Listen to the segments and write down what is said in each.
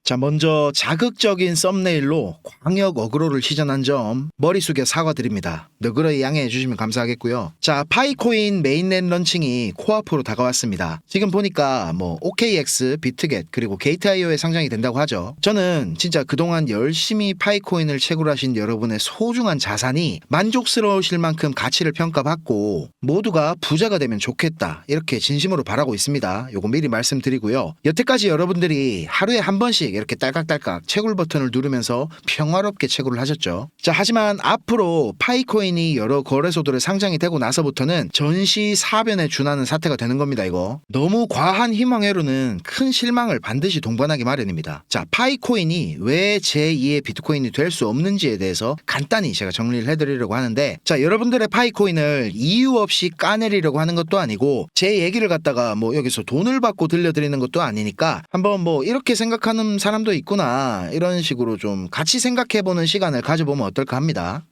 자, 먼저 자극적인 썸네일로 광역 어그로를 시전한 점 머리 숙여 사과드립니다. 너그러이 양해해 주시면 감사하겠고요. 자, 파이코인 메인넷 런칭이 코앞으로 다가왔습니다. 지금 보니까 OKX, 비트겟 그리고 게이트.io에 상장이 된다고 하죠. 저는 진짜 그동안 열심히 파이코인을 채굴하신 여러분의 소중한 자산이 만족스러우실 만큼 가치를 평가받고 모두가 부자가 되면 좋겠다, 이렇게 진심으로 바라고 있습니다. 요거 미리 말씀드리고요. 여태까지 여러분들이 하루에 한 번씩 이렇게 딸깍딸깍 채굴 버튼을 누르면서 평화롭게 채굴을 하셨죠. 자, 하지만 앞으로 파이코인이 여러 거래소들에 상장이 되고 나서부터는 전시사변에 준하는 사태가 되는 겁니다. 이거 너무 과한 희망회로는 큰 실망을 반드시 동반하기 마련입니다. 자, 파이코인이 왜 제2의 비트코인이 될 수 없는지에 대해서 간단히 제가 정리를 해드리려고 하는데, 자, 여러분들의 파이코인을 이유 없이 까내리려고 하는 것도 아니고 제 얘기를 갖다가 여기서 돈을 받고 들려드리는 것도 아니니까 한번 이렇게 생각하는 사람도 있구나, 이런 식으로 좀 같이 생각해보는 시간을 가져보면 어떨까 합니다.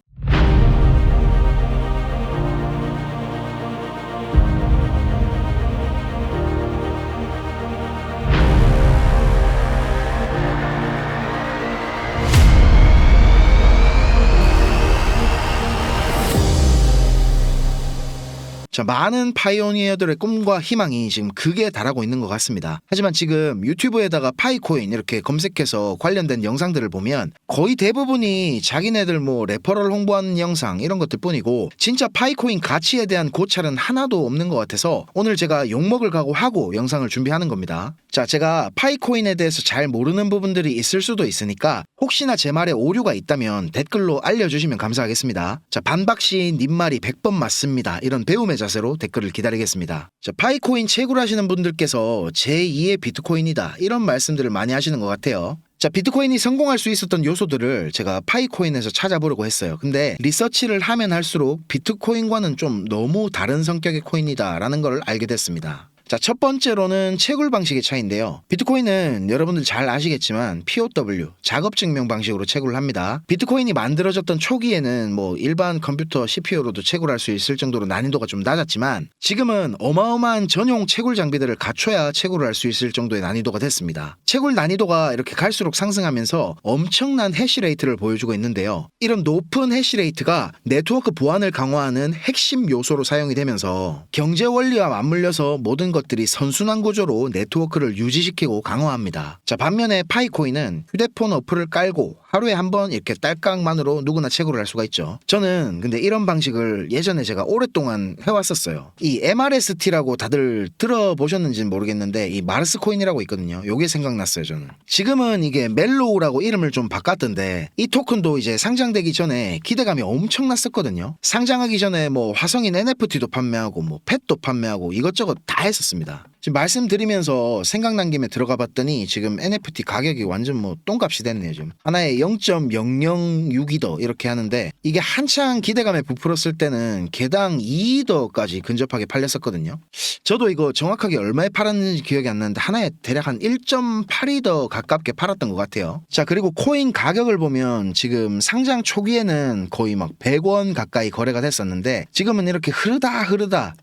자, 많은 파이오니어들의 꿈과 희망이 지금 극에 달하고 있는 것 같습니다. 하지만 지금 유튜브에다가 파이코인 이렇게 검색해서 관련된 영상들을 보면 거의 대부분이 자기네들 레퍼럴 홍보하는 영상 이런 것들 뿐이고 진짜 파이코인 가치에 대한 고찰은 하나도 없는 것 같아서 오늘 제가 욕먹을 각오하고 영상을 준비하는 겁니다. 자, 제가 파이코인에 대해서 잘 모르는 부분들이 있을 수도 있으니까 혹시나 제 말에 오류가 있다면 댓글로 알려주시면 감사하겠습니다. 자, 반박시 님 말이 100번 맞습니다, 이런 배움의 자세로 댓글을 기다리겠습니다. 자, 파이코인 채굴하시는 분들께서 제2의 비트코인이다, 이런 말씀들을 많이 하시는 것 같아요. 자, 비트코인이 성공할 수 있었던 요소들을 제가 파이코인에서 찾아보려고 했어요. 근데 리서치를 하면 할수록 비트코인과는 좀 너무 다른 성격의 코인이다 라는 걸 알게 됐습니다. 자, 첫 번째로는 채굴 방식의 차이인데요. 비트코인은 여러분들 잘 아시겠지만 POW, 작업증명 방식으로 채굴을 합니다. 비트코인이 만들어졌던 초기에는 일반 컴퓨터 CPU로도 채굴할 수 있을 정도로 난이도가 좀 낮았지만 지금은 어마어마한 전용 채굴 장비들을 갖춰야 채굴을 할 수 있을 정도의 난이도가 됐습니다. 채굴 난이도가 이렇게 갈수록 상승하면서 엄청난 해시레이트를 보여주고 있는데요. 이런 높은 해시레이트가 네트워크 보안을 강화하는 핵심 요소로 사용이 되면서 경제 원리와 맞물려서 모든 것들이 선순환 구조로 네트워크를 유지시키고 강화합니다. 자, 반면에 파이코인은 휴대폰 어플을 깔고 하루에 한 번 이렇게 딸깍만으로 누구나 채굴을 할 수가 있죠. 저는 근데 이런 방식을 예전에 제가 오랫동안 해왔었어요. 이 MRST라고 다들 들어보셨는지는 모르겠는데 이 마르스 코인이라고 있거든요. 요게 생각났어요. 저는 지금은 이게 멜로우라고 이름을 좀 바꿨던데 이 토큰도 이제 상장되기 전에 기대감이 엄청났었거든요. 상장하기 전에 화성인 NFT도 판매하고 펫도 판매하고 이것저것 다 했었습니다. 지금 말씀드리면서 생각난 김에 들어가 봤더니 지금 NFT 가격이 완전 똥값이 됐네요. 지금 하나에 0.0062더 이렇게 하는데 이게 한창 기대감에 부풀었을 때는 개당 2더까지 근접하게 팔렸었거든요. 저도 이거 정확하게 얼마에 팔았는지 기억이 안 나는데 하나에 대략 한 1.82더 가깝게 팔았던 것 같아요. 자, 그리고 코인 가격을 보면 지금 상장 초기에는 거의 100원 가까이 거래가 됐었는데 지금은 이렇게 흐르다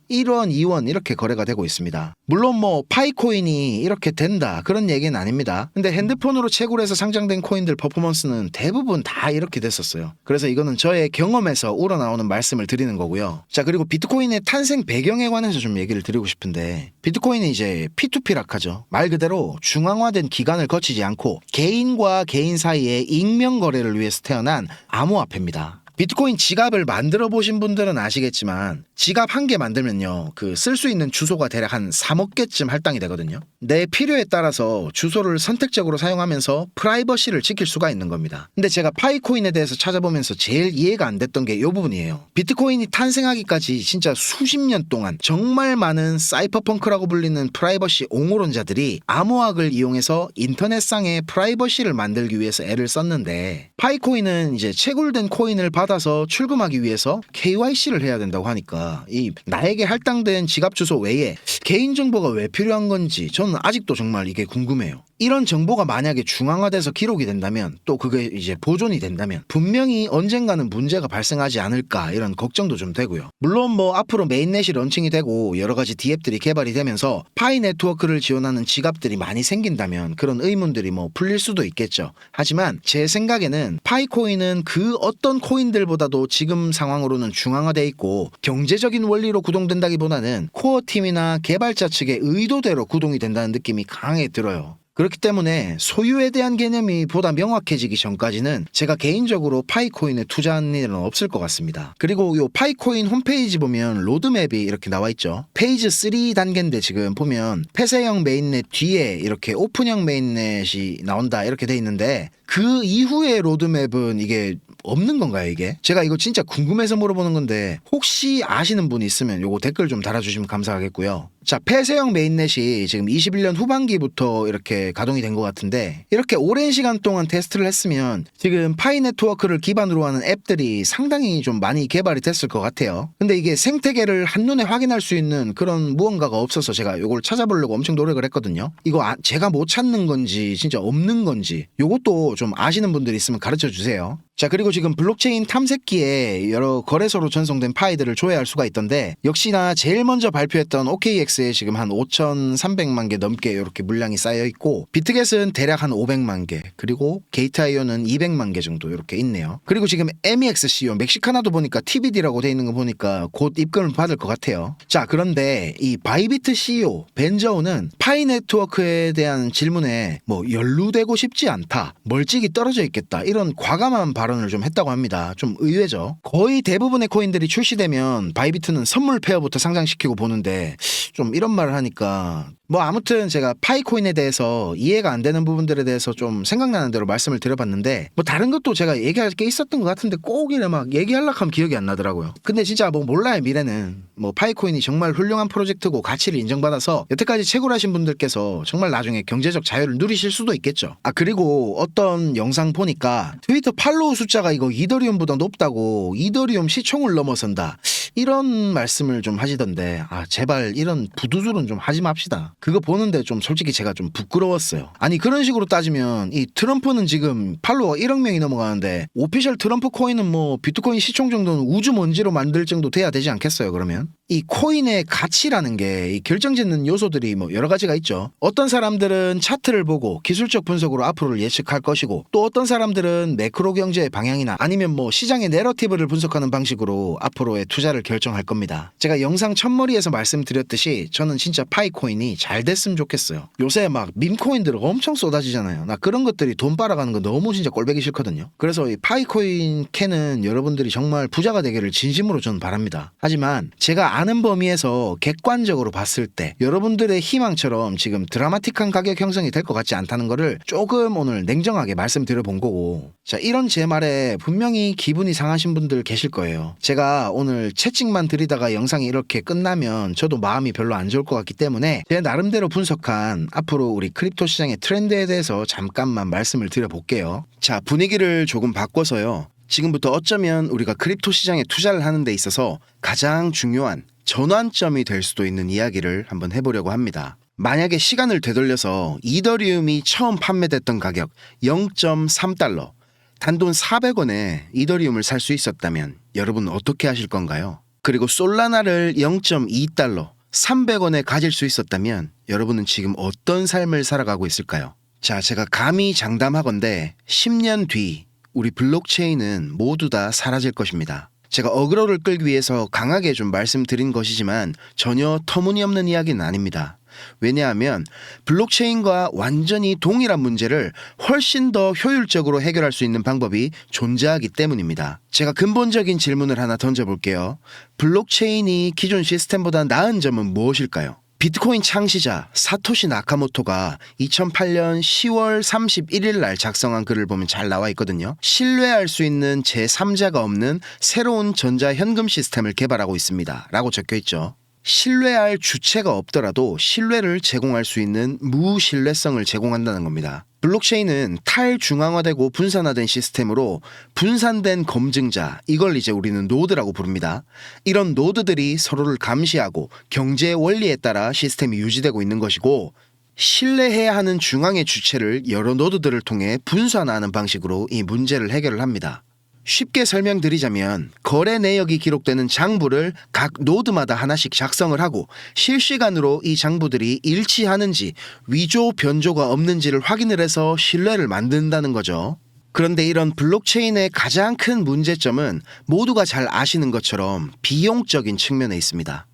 1원, 2원 이렇게 거래가 되고 있습니다. 물론 파이코인이 이렇게 된다 그런 얘기는 아닙니다. 근데 핸드폰으로 채굴해서 상장된 코인들 퍼포먼스는 대부분 다 이렇게 됐었어요. 그래서 이거는 저의 경험에서 우러나오는 말씀을 드리는 거고요. 자, 그리고 비트코인의 탄생 배경에 관해서 좀 얘기를 드리고 싶은데 비트코인은 이제 P2P라 하죠. 말 그대로 중앙화된 기관을 거치지 않고 개인과 개인 사이의 익명 거래를 위해서 태어난 암호화폐입니다. 비트코인 지갑을 만들어 보신 분들은 아시겠지만 지갑 한 개 만들면요 쓸 수 있는 주소가 대략 한 3억 개쯤 할당이 되거든요. 내 필요에 따라서 주소를 선택적으로 사용하면서 프라이버시를 지킬 수가 있는 겁니다. 근데 제가 파이코인에 대해서 찾아보면서 제일 이해가 안 됐던 게 이 부분이에요. 비트코인이 탄생하기까지 진짜 수십 년 동안 정말 많은 사이퍼펑크라고 불리는 프라이버시 옹호론자들이 암호학을 이용해서 인터넷상의 프라이버시를 만들기 위해서 애를 썼는데 파이코인은 이제 채굴된 코인을 받아서 출금하기 위해서 KYC를 해야 된다고 하니까 이 나에게 할당된 지갑 주소 외에 개인정보가 왜 필요한 건지 저는 아직도 정말 이게 궁금해요. 이런 정보가 만약에 중앙화돼서 기록이 된다면 또 그게 이제 보존이 된다면 분명히 언젠가는 문제가 발생하지 않을까 이런 걱정도 좀 되고요. 물론 뭐 앞으로 메인넷이 런칭이 되고 여러 가지 D앱들이 개발이 되면서 파이 네트워크를 지원하는 지갑들이 많이 생긴다면 그런 의문들이 뭐 풀릴 수도 있겠죠. 하지만 제 생각에는 파이코인은 그 어떤 코인들보다도 지금 상황으로는 중앙화돼 있고 경제적인 원리로 구동된다기보다는 코어 팀이나 개발자 측의 의도대로 구동이 된다는 느낌이 강하게 들어요. 그렇기 때문에 소유에 대한 개념이 보다 명확해지기 전까지는 제가 개인적으로 파이코인에 투자하는 일은 없을 것 같습니다. 그리고 요 파이코인 홈페이지 보면 로드맵이 이렇게 나와 있죠. 페이지 3 단계인데 지금 보면 폐쇄형 메인넷 뒤에 이렇게 오픈형 메인넷이 나온다 이렇게 돼 있는데 그 이후의 로드맵은 이게 없는 건가요 이게? 제가 이거 진짜 궁금해서 물어보는 건데 혹시 아시는 분 있으면 요거 댓글 좀 달아주시면 감사하겠고요. 자, 폐쇄형 메인넷이 지금 21년 후반기부터 이렇게 가동이 된 것 같은데 이렇게 오랜 시간 동안 테스트를 했으면 지금 파이 네트워크를 기반으로 하는 앱들이 상당히 좀 많이 개발이 됐을 것 같아요. 근데 이게 생태계를 한눈에 확인할 수 있는 그런 무언가가 없어서 제가 요걸 찾아보려고 엄청 노력을 했거든요. 이거 제가 못 찾는 건지 진짜 없는 건지 요것도 좀 아시는 분들이 있으면 가르쳐 주세요. 자, 그리고 지금 블록체인 탐색기에 여러 거래소로 전송된 파이들을 조회할 수가 있던데 역시나 제일 먼저 발표했던 OKX에 지금 한 5,300만 개 넘게 이렇게 물량이 쌓여 있고 비트겟은 대략 한 500만 개 그리고 게이트아이오는 200만 개 정도 이렇게 있네요. 그리고 지금 MEXCO 멕시카나도 보니까 TBD라고 돼 있는 거 보니까 곧 입금을 받을 것 같아요. 자, 그런데 이 바이비트 CEO 벤저우는 파이 네트워크에 대한 질문에 뭐 연루되고 싶지 않다, 멀찍이 떨어져 있겠다 이런 과감한 발언을 좀 했다고 합니다. 좀 의외죠. 거의 대부분의 코인들이 출시되면 바이비트는 선물 페어부터 상장시키고 보는데 좀 이런 말을 하니까 뭐 아무튼 제가 파이코인에 대해서 이해가 안 되는 부분들에 대해서 좀 생각나는 대로 말씀을 드려봤는데 뭐 다른 것도 제가 얘기할 게 있었던 것 같은데 꼭 이래 막 얘기하려고 하면 기억이 안 나더라고요. 근데 진짜 뭐 몰라요. 미래는 뭐 파이코인이 정말 훌륭한 프로젝트고 가치를 인정받아서 여태까지 채굴 하신 분들께서 정말 나중에 경제적 자유를 누리실 수도 있겠죠. 아, 그리고 어떤 영상 보니까 트위터 팔로우 숫자가 이거 이더리움보다 높다고 이더리움 시총을 넘어선다 이런 말씀을 좀 하시던데 아 제발 이런 부두술은 좀 하지 맙시다. 그거 보는데 좀 솔직히 제가 좀 부끄러웠어요. 아니 그런 식으로 따지면 이 트럼프는 지금 팔로워가 1억 명이 넘어가는데 오피셜 트럼프 코인은 뭐 비트코인 시총 정도는 우주 먼지로 만들 정도 돼야 되지 않겠어요 그러면? 이 코인의 가치라는 게 이 결정짓는 요소들이 뭐 여러 가지가 있죠. 어떤 사람들은 차트를 보고 기술적 분석으로 앞으로를 예측할 것이고 또 어떤 사람들은 매크로 경제의 방향이나 아니면 뭐 시장의 내러티브를 분석하는 방식으로 앞으로의 투자를 결정할 겁니다. 제가 영상 첫머리에서 말씀드렸듯이 저는 진짜 파이코인이 잘 됐으면 좋겠어요. 요새 막 밈코인들 엄청 쏟아지잖아요. 나 그런 것들이 돈 빨아가는 거 너무 진짜 꼴보기 싫거든요. 그래서 이 파이코인 캐는 여러분들이 정말 부자가 되기를 진심으로 저는 바랍니다. 하지만 제가 아는 범위에서 객관적으로 봤을 때 여러분들의 희망처럼 지금 드라마틱한 가격 형성이 될 것 같지 않다는 거를 조금 오늘 냉정하게 말씀드려 본 거고 자 이런 제 말에 분명히 기분이 상하신 분들 계실 거예요. 제가 오늘 채찍만 들이다가 영상이 이렇게 끝나면 저도 마음이 별로 안 좋을 것 같기 때문에 제 나름대로 분석한 앞으로 우리 크립토 시장의 트렌드에 대해서 잠깐만 말씀을 드려볼게요. 자 분위기를 조금 바꿔서요. 지금부터 어쩌면 우리가 크립토 시장에 투자를 하는 데 있어서 가장 중요한 전환점이 될 수도 있는 이야기를 한번 해보려고 합니다. 만약에 시간을 되돌려서 이더리움이 처음 판매됐던 가격 0.3달러, 단돈 400원에 이더리움을 살 수 있었다면 여러분 어떻게 하실 건가요? 그리고 솔라나를 0.2달러, 300원에 가질 수 있었다면 여러분은 지금 어떤 삶을 살아가고 있을까요? 자, 제가 감히 장담하건대 10년 뒤 우리 블록체인은 모두 다 사라질 것입니다. 제가 어그로를 끌기 위해서 강하게 좀 말씀드린 것이지만 전혀 터무니없는 이야기는 아닙니다. 왜냐하면 블록체인과 완전히 동일한 문제를 훨씬 더 효율적으로 해결할 수 있는 방법이 존재하기 때문입니다. 제가 근본적인 질문을 하나 던져볼게요. 블록체인이 기존 시스템보다 나은 점은 무엇일까요? 비트코인 창시자 사토시 나카모토가 2008년 10월 31일 날 작성한 글을 보면 잘 나와 있거든요. 신뢰할 수 있는 제3자가 없는 새로운 전자현금 시스템을 개발하고 있습니다. 라고 적혀 있죠. 신뢰할 주체가 없더라도 신뢰를 제공할 수 있는 무신뢰성을 제공한다는 겁니다. 블록체인은 탈중앙화되고 분산화된 시스템으로 분산된 검증자, 이걸 이제 우리는 노드라고 부릅니다. 이런 노드들이 서로를 감시하고 경제의 원리에 따라 시스템이 유지되고 있는 것이고 신뢰해야 하는 중앙의 주체를 여러 노드들을 통해 분산화하는 방식으로 이 문제를 해결을 합니다. 쉽게 설명드리자면 거래 내역이 기록되는 장부를 각 노드마다 하나씩 작성을 하고 실시간으로 이 장부들이 일치하는지 위조 변조가 없는지를 확인을 해서 신뢰를 만든다는 거죠. 그런데 이런 블록체인의 가장 큰 문제점은 모두가 잘 아시는 것처럼 비용적인 측면에 있습니다.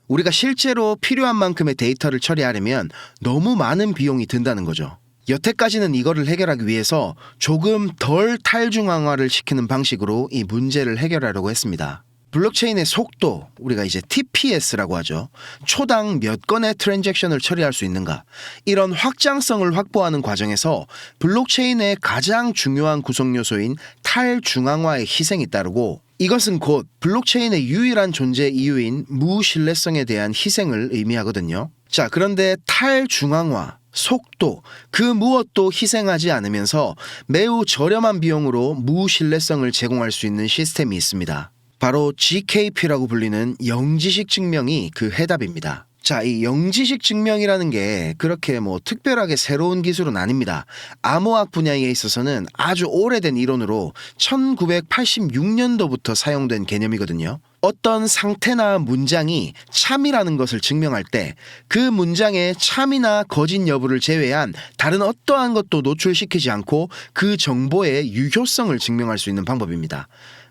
우리가 실제로 필요한 만큼의 데이터를 처리하려면 너무 많은 비용이 든다는 거죠. 여태까지는 이거를 해결하기 위해서 조금 덜 탈중앙화를 시키는 방식으로 이 문제를 해결하려고 했습니다. 블록체인의 속도, 우리가 이제 TPS라고 하죠. 초당 몇 건의 트랜잭션을 처리할 수 있는가. 이런 확장성을 확보하는 과정에서 블록체인의 가장 중요한 구성 요소인 탈중앙화의 희생이 따르고, 이것은 곧 블록체인의 유일한 존재 이유인 무신뢰성에 대한 희생을 의미하거든요. 자, 그런데 탈중앙화, 속도, 그 무엇도 희생하지 않으면서 매우 저렴한 비용으로 무신뢰성을 제공할 수 있는 시스템이 있습니다. 바로 GKP라고 불리는 영지식 증명이 그 해답입니다. 자, 이 영지식 증명이라는 게 그렇게 특별하게 새로운 기술은 아닙니다. 암호학 분야에 있어서는 아주 오래된 이론으로 1986년도부터 사용된 개념이거든요. 어떤 상태나 문장이 참이라는 것을 증명할 때 그 문장의 참이나 거짓 여부를 제외한 다른 어떠한 것도 노출시키지 않고 그 정보의 유효성을 증명할 수 있는 방법입니다.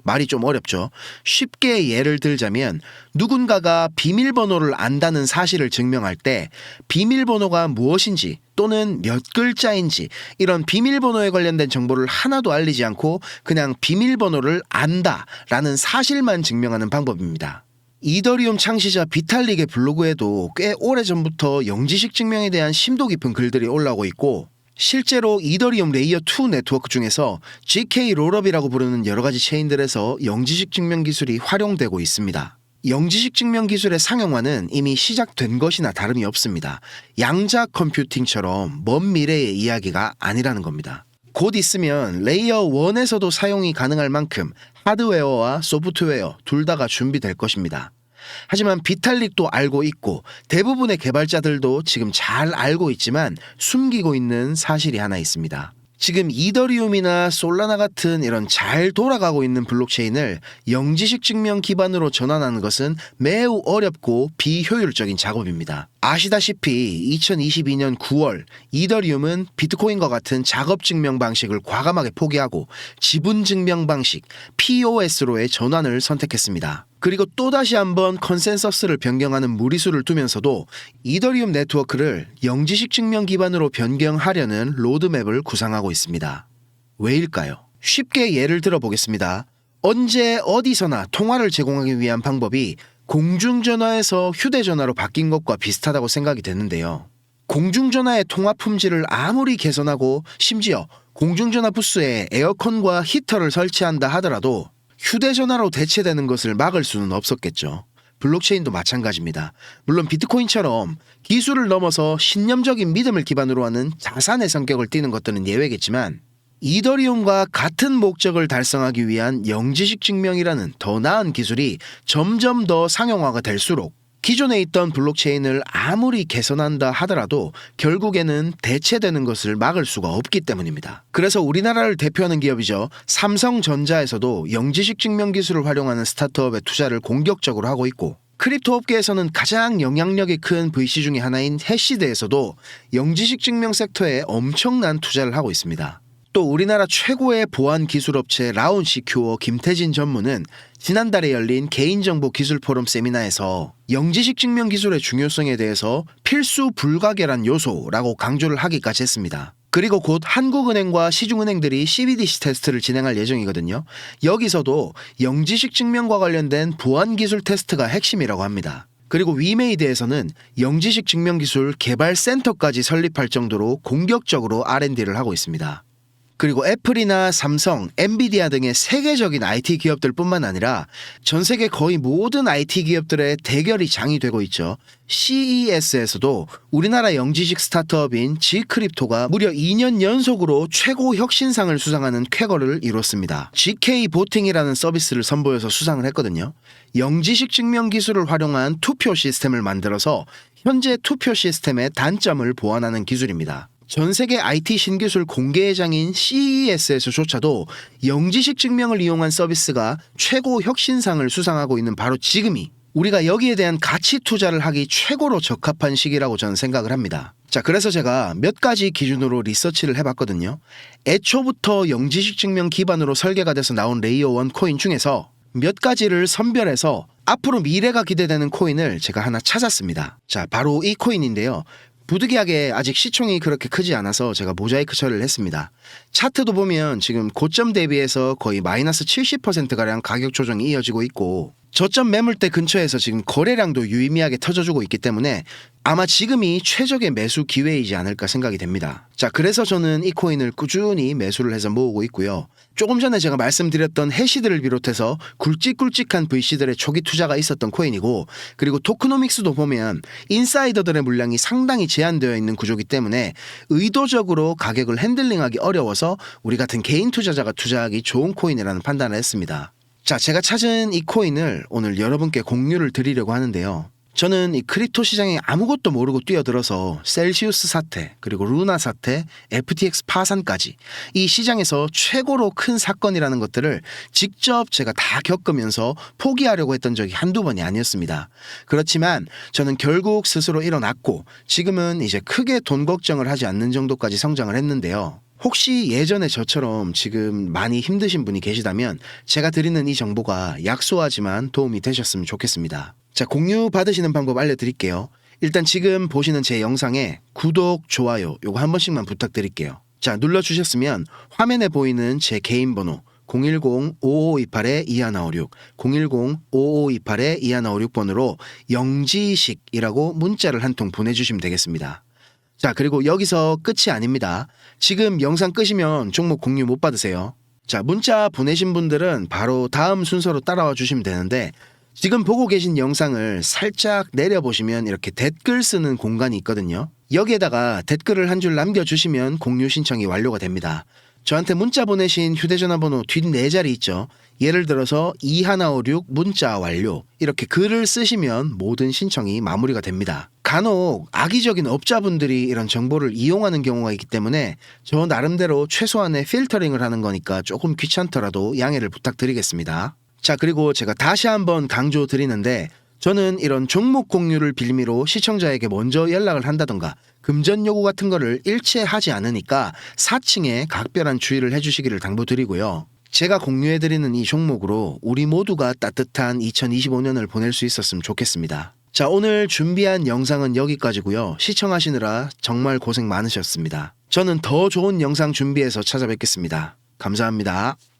말이 좀 어렵죠. 쉽게 예를 들자면 누군가가 비밀번호를 안다는 사실을 증명할 때 비밀번호가 무엇인지 또는 몇 글자인지 이런 비밀번호에 관련된 정보를 하나도 알리지 않고 그냥 비밀번호를 안다라는 사실만 증명하는 방법입니다. 이더리움 창시자 비탈릭의 블로그에도 꽤 오래전부터 영지식 증명에 대한 심도 깊은 글들이 올라오고 있고, 실제로 이더리움 레이어 2 네트워크 중에서 GK 롤업이라고 부르는 여러가지 체인들에서 영지식 증명 기술이 활용되고 있습니다. 영지식 증명 기술의 상용화는 이미 시작된 것이나 다름이 없습니다. 양자 컴퓨팅처럼 먼 미래의 이야기가 아니라는 겁니다. 곧 있으면 레이어 1에서도 사용이 가능할 만큼 하드웨어와 소프트웨어 둘 다가 준비될 것입니다. 하지만 비탈릭도 알고 있고 대부분의 개발자들도 지금 잘 알고 있지만 숨기고 있는 사실이 하나 있습니다. 지금 이더리움이나 솔라나 같은 이런 잘 돌아가고 있는 블록체인을 영지식 증명 기반으로 전환하는 것은 매우 어렵고 비효율적인 작업입니다. 아시다시피 2022년 9월 이더리움은 비트코인과 같은 작업 증명 방식을 과감하게 포기하고 지분 증명 방식 POS로의 전환을 선택했습니다. 그리고 또다시 한번 컨센서스를 변경하는 무리수를 두면서도 이더리움 네트워크를 영지식 증명 기반으로 변경하려는 로드맵을 구상하고 있습니다. 왜일까요? 쉽게 예를 들어 보겠습니다. 언제 어디서나 통화를 제공하기 위한 방법이 공중전화에서 휴대전화로 바뀐 것과 비슷하다고 생각이 되는데요. 공중전화의 통화 품질을 아무리 개선하고 심지어 공중전화 부스에 에어컨과 히터를 설치한다 하더라도 휴대전화로 대체되는 것을 막을 수는 없었겠죠. 블록체인도 마찬가지입니다. 물론 비트코인처럼 기술을 넘어서 신념적인 믿음을 기반으로 하는 자산의 성격을 띠는 것들은 예외겠지만 이더리움과 같은 목적을 달성하기 위한 영지식 증명이라는 더 나은 기술이 점점 더 상용화가 될수록 기존에 있던 블록체인을 아무리 개선한다 하더라도 결국에는 대체되는 것을 막을 수가 없기 때문입니다. 그래서 우리나라를 대표하는 기업이죠. 삼성전자에서도 영지식 증명 기술을 활용하는 스타트업에 투자를 공격적으로 하고 있고, 크립토 업계에서는 가장 영향력이 큰 VC 중에 하나인 해시드에서도 영지식 증명 섹터에 엄청난 투자를 하고 있습니다. 또 우리나라 최고의 보안 기술 업체 라운시큐어 김태진 전무는 지난달에 열린 개인정보 기술 포럼 세미나에서 영지식 증명 기술의 중요성에 대해서 필수 불가결한 요소라고 강조를 하기까지 했습니다. 그리고 곧 한국은행과 시중은행들이 CBDC 테스트를 진행할 예정이거든요. 여기서도 영지식 증명과 관련된 보안 기술 테스트가 핵심이라고 합니다. 그리고 위메이드에서는 영지식 증명 기술 개발 센터까지 설립할 정도로 공격적으로 R&D를 하고 있습니다. 그리고 애플이나 삼성, 엔비디아 등의 세계적인 IT 기업들 뿐만 아니라 전 세계 거의 모든 IT 기업들의 대결이 장이 되고 있죠. CES에서도 우리나라 영지식 스타트업인 G크립토가 무려 2년 연속으로 최고 혁신상을 수상하는 쾌거를 이뤘습니다. GK 보팅이라는 서비스를 선보여서 수상을 했거든요. 영지식 증명 기술을 활용한 투표 시스템을 만들어서 현재 투표 시스템의 단점을 보완하는 기술입니다. 전 세계 IT 신기술 공개회장인 CES에서조차도 영지식 증명을 이용한 서비스가 최고 혁신상을 수상하고 있는 바로 지금이 우리가 여기에 대한 가치 투자를 하기 최고로 적합한 시기라고 저는 생각을 합니다. 자, 그래서 제가 몇 가지 기준으로 리서치를 해봤거든요. 애초부터 영지식 증명 기반으로 설계가 돼서 나온 레이어 1 코인 중에서 몇 가지를 선별해서 앞으로 미래가 기대되는 코인을 제가 하나 찾았습니다. 자, 바로 이 코인인데요. 부득이하게 아직 시총이 그렇게 크지 않아서 제가 모자이크 처리를 했습니다. 차트도 보면 지금 고점 대비해서 거의 마이너스 70%가량 가격 조정이 이어지고 있고 저점 매물대 근처에서 지금 거래량도 유의미하게 터져주고 있기 때문에 아마 지금이 최적의 매수 기회이지 않을까 생각이 됩니다. 자, 그래서 저는 이 코인을 꾸준히 매수를 해서 모으고 있고요. 조금 전에 제가 말씀드렸던 해시들을 비롯해서 굵직굵직한 VC들의 초기 투자가 있었던 코인이고, 그리고 토크노믹스도 보면 인사이더들의 물량이 상당히 제한되어 있는 구조이기 때문에 의도적으로 가격을 핸들링하기 어려워서 우리 같은 개인 투자자가 투자하기 좋은 코인이라는 판단을 했습니다. 자, 제가 찾은 이 코인을 오늘 여러분께 공유를 드리려고 하는데요. 저는 이 크립토 시장에 아무것도 모르고 뛰어들어서 셀시우스 사태, 그리고 루나 사태, FTX 파산까지 이 시장에서 최고로 큰 사건이라는 것들을 직접 제가 다 겪으면서 포기하려고 했던 적이 한두 번이 아니었습니다. 그렇지만 저는 결국 스스로 일어났고 지금은 이제 크게 돈 걱정을 하지 않는 정도까지 성장을 했는데요. 혹시 예전에 저처럼 지금 많이 힘드신 분이 계시다면 제가 드리는 이 정보가 약소하지만 도움이 되셨으면 좋겠습니다. 자, 공유 받으시는 방법 알려드릴게요. 일단 지금 보시는 제 영상에 구독, 좋아요 요거 한 번씩만 부탁드릴게요. 자, 눌러주셨으면 화면에 보이는 제 개인 번호 010-5528-2156 010-5528-2156번으로 영지식이라고 문자를 한 통 보내주시면 되겠습니다. 자, 그리고 여기서 끝이 아닙니다. 지금 영상 끄시면 종목 공유 못 받으세요. 자, 문자 보내신 분들은 바로 다음 순서로 따라와 주시면 되는데 지금 보고 계신 영상을 살짝 내려보시면 이렇게 댓글 쓰는 공간이 있거든요. 여기에다가 댓글을 한 줄 남겨주시면 공유 신청이 완료가 됩니다. 저한테 문자 보내신 휴대전화 번호 뒷 4자리 있죠. 예를 들어서 2156 문자 완료 이렇게 글을 쓰시면 모든 신청이 마무리가 됩니다. 간혹 악의적인 업자분들이 이런 정보를 이용하는 경우가 있기 때문에 저 나름대로 최소한의 필터링을 하는 거니까 조금 귀찮더라도 양해를 부탁드리겠습니다. 자, 그리고 제가 다시 한번 강조드리는데 저는 이런 종목 공유를 빌미로 시청자에게 먼저 연락을 한다던가 금전 요구 같은 거를 일체 하지 않으니까 사칭에 각별한 주의를 해주시기를 당부드리고요. 제가 공유해드리는 이 종목으로 우리 모두가 따뜻한 2025년을 보낼 수 있었으면 좋겠습니다. 자, 오늘 준비한 영상은 여기까지고요. 시청하시느라 정말 고생 많으셨습니다. 저는 더 좋은 영상 준비해서 찾아뵙겠습니다. 감사합니다.